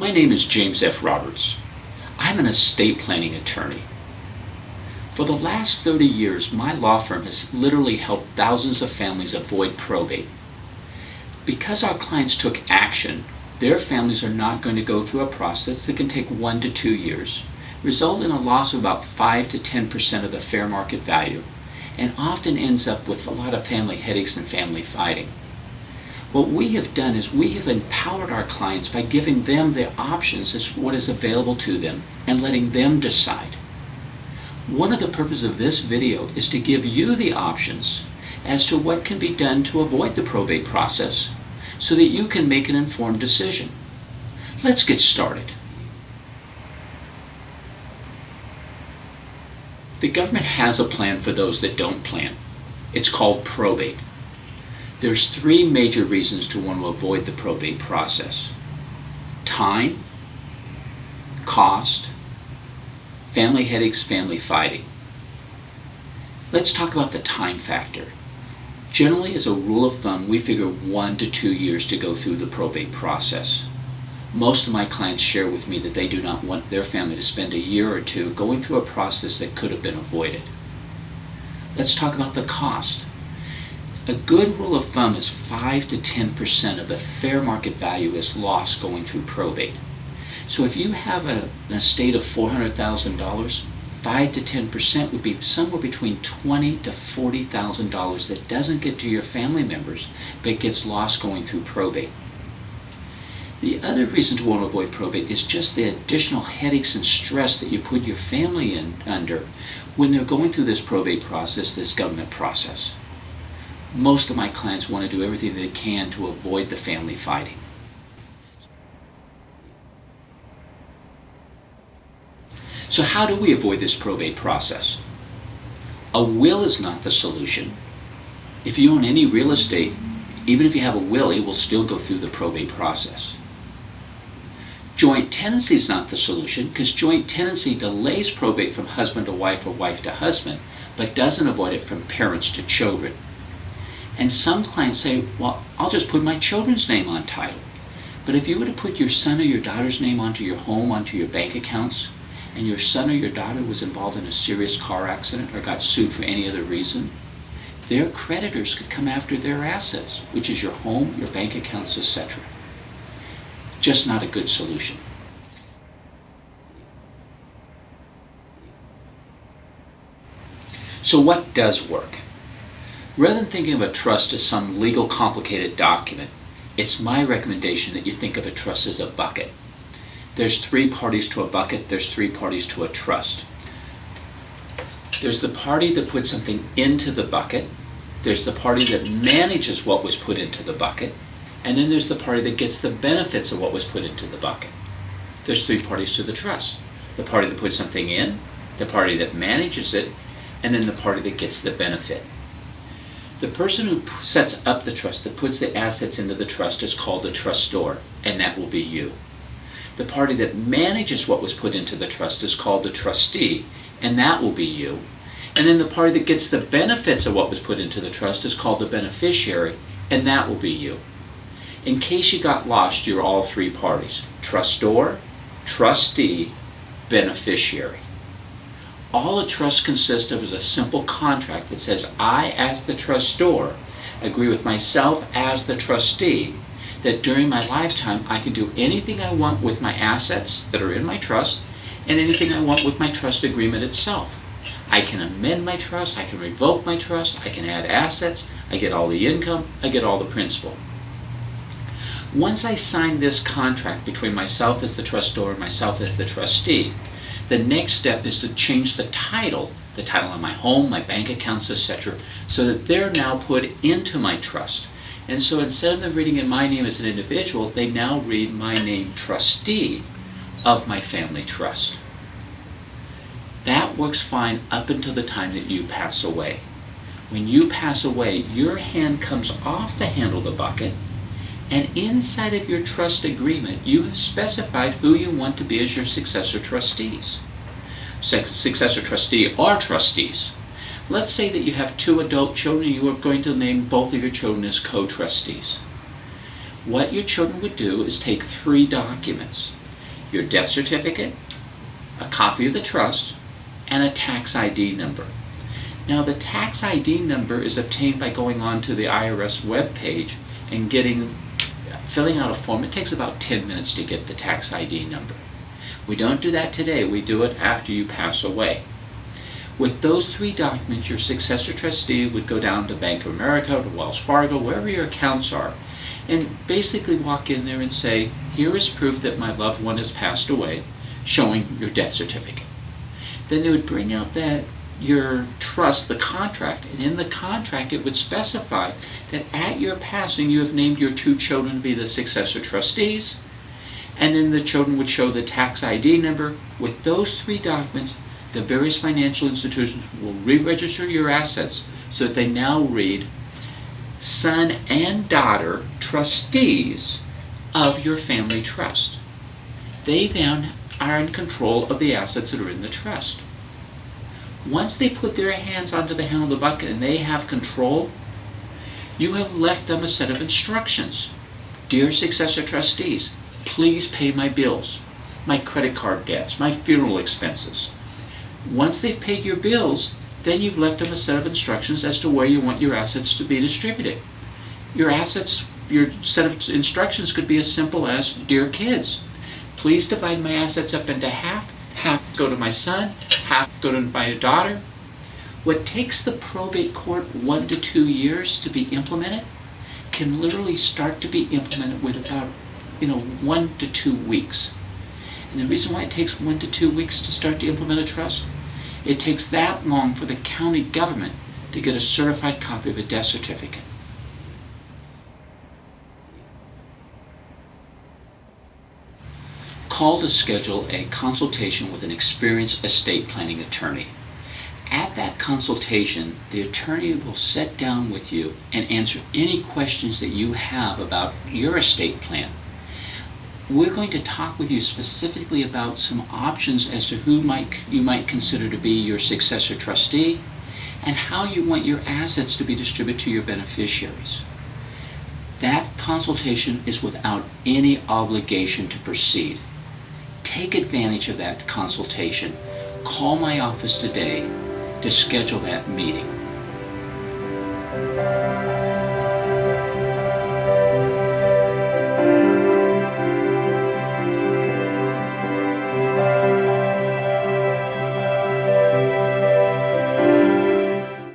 My name is James F. Roberts. I'm an estate planning attorney. For the last 30 years, my law firm has literally helped thousands of families avoid probate. Because our clients took action, their families are not going to go through a process that can take 1 to 2 years, result in a loss of about 5 to 10% of the fair market value, and often ends up with a lot of family headaches and family fighting. What we have done is we have empowered our clients by giving them the options as what is available to them and letting them decide. One of the purposes of this video is to give you the options as to what can be done to avoid the probate process so that you can make an informed decision. Let's get started. The government has a plan for those that don't plan. It's called probate. There's 3 major reasons to want to avoid the probate process: time, cost, family headaches, family fighting. Let's talk about the time factor. Generally, as a rule of thumb, we figure 1 to 2 years to go through the probate process. Most of my clients share with me that they do not want their family to spend a year or 2 going through a process that could have been avoided. Let's talk about the cost. A good rule of thumb is 5 to 10% of the fair market value is lost going through probate. So if you have an estate of $400,000, 5 to 10% would be somewhere between $20,000 to $40,000 that doesn't get to your family members but gets lost going through probate. The other reason to want to avoid probate is just the additional headaches and stress that you put your family under when they're going through this probate process, this government process. Most of my clients want to do everything they can to avoid the family fighting. So how do we avoid this probate process? A will is not the solution. If you own any real estate, even if you have a will, it will still go through the probate process. Joint tenancy is not the solution because joint tenancy delays probate from husband to wife or wife to husband, but doesn't avoid it from parents to children. And some clients say, well, I'll just put my children's name on title. But if you were to put your son or your daughter's name onto your home, onto your bank accounts, and your son or your daughter was involved in a serious car accident or got sued for any other reason, their creditors could come after their assets, which is your home, your bank accounts, etc. Just not a good solution. So what does work? Rather than thinking of a trust as some legal complicated document, it's my recommendation that you think of a trust as a bucket. There's 3 parties to a bucket, there's 3 parties to a trust. There's the party that puts something into the bucket, there's the party that manages what was put into the bucket, and then there's the party that gets the benefits of what was put into the bucket. There's 3 parties to the trust: the party that puts something in, the party that manages it, and then the party that gets the benefit. The person who sets up the trust, that puts the assets into the trust, is called the trustor, and that will be you. The party that manages what was put into the trust is called the trustee, and that will be you. And then the party that gets the benefits of what was put into the trust is called the beneficiary, and that will be you. In case you got lost, you're all 3 parties: trustor, trustee, beneficiary. All a trust consists of is a simple contract that says I, as the trustor, agree with myself as the trustee that during my lifetime I can do anything I want with my assets that are in my trust and anything I want with my trust agreement itself. I can amend my trust, I can revoke my trust, I can add assets, I get all the income, I get all the principal. Once I sign this contract between myself as the trustor and myself as the trustee, the next step is to change the title on my home, my bank accounts, etc., so that they're now put into my trust. And so instead of them reading in my name as an individual, they now read my name trustee of my family trust. That works fine up until the time that you pass away. When you pass away, your hand comes off the handle of the bucket, and inside of your trust agreement, you have specified who you want to be as your successor trustees. Successor trustee or trustees. Let's say that you have 2 adult children and you are going to name both of your children as co-trustees. What your children would do is take 3 documents. your death certificate, a copy of the trust, and a tax ID number. Now the tax ID number is obtained by going on to the IRS webpage and filling out a form. It takes about 10 minutes to get the tax ID number. We don't do that today. We do it after you pass away. With those 3 documents, your successor trustee would go down to Bank of America, to Wells Fargo, wherever your accounts are, and basically walk in there and say, here is proof that my loved one has passed away, showing your death certificate. Then they would bring out your trust, the contract, and in the contract it would specify that at your passing you have named your 2 children to be the successor trustees, and then the children would show the tax ID number. With those 3 documents, the various financial institutions will re-register your assets so that they now read son and daughter trustees of your family trust. They then are in control of the assets that are in the trust. Once they put their hands onto the handle of the bucket and they have control, you have left them a set of instructions. Dear successor trustees, please pay my bills, my credit card debts, my funeral expenses. Once they've paid your bills, then you've left them a set of instructions as to where you want your assets to be distributed. Your set of instructions could be as simple as, dear kids, please divide my assets up into half go to my son, half go to my daughter. What takes the probate court 1 to 2 years to be implemented can literally start to be implemented with about 1 to 2 weeks. And the reason why it takes 1 to 2 weeks to start to implement a trust, it takes that long for the county government to get a certified copy of a death certificate. Call to schedule a consultation with an experienced estate planning attorney. At that consultation, the attorney will sit down with you and answer any questions that you have about your estate plan. We're going to talk with you specifically about some options as to who you might consider to be your successor trustee and how you want your assets to be distributed to your beneficiaries. That consultation is without any obligation to proceed. Take advantage of that consultation. Call my office today to schedule that meeting.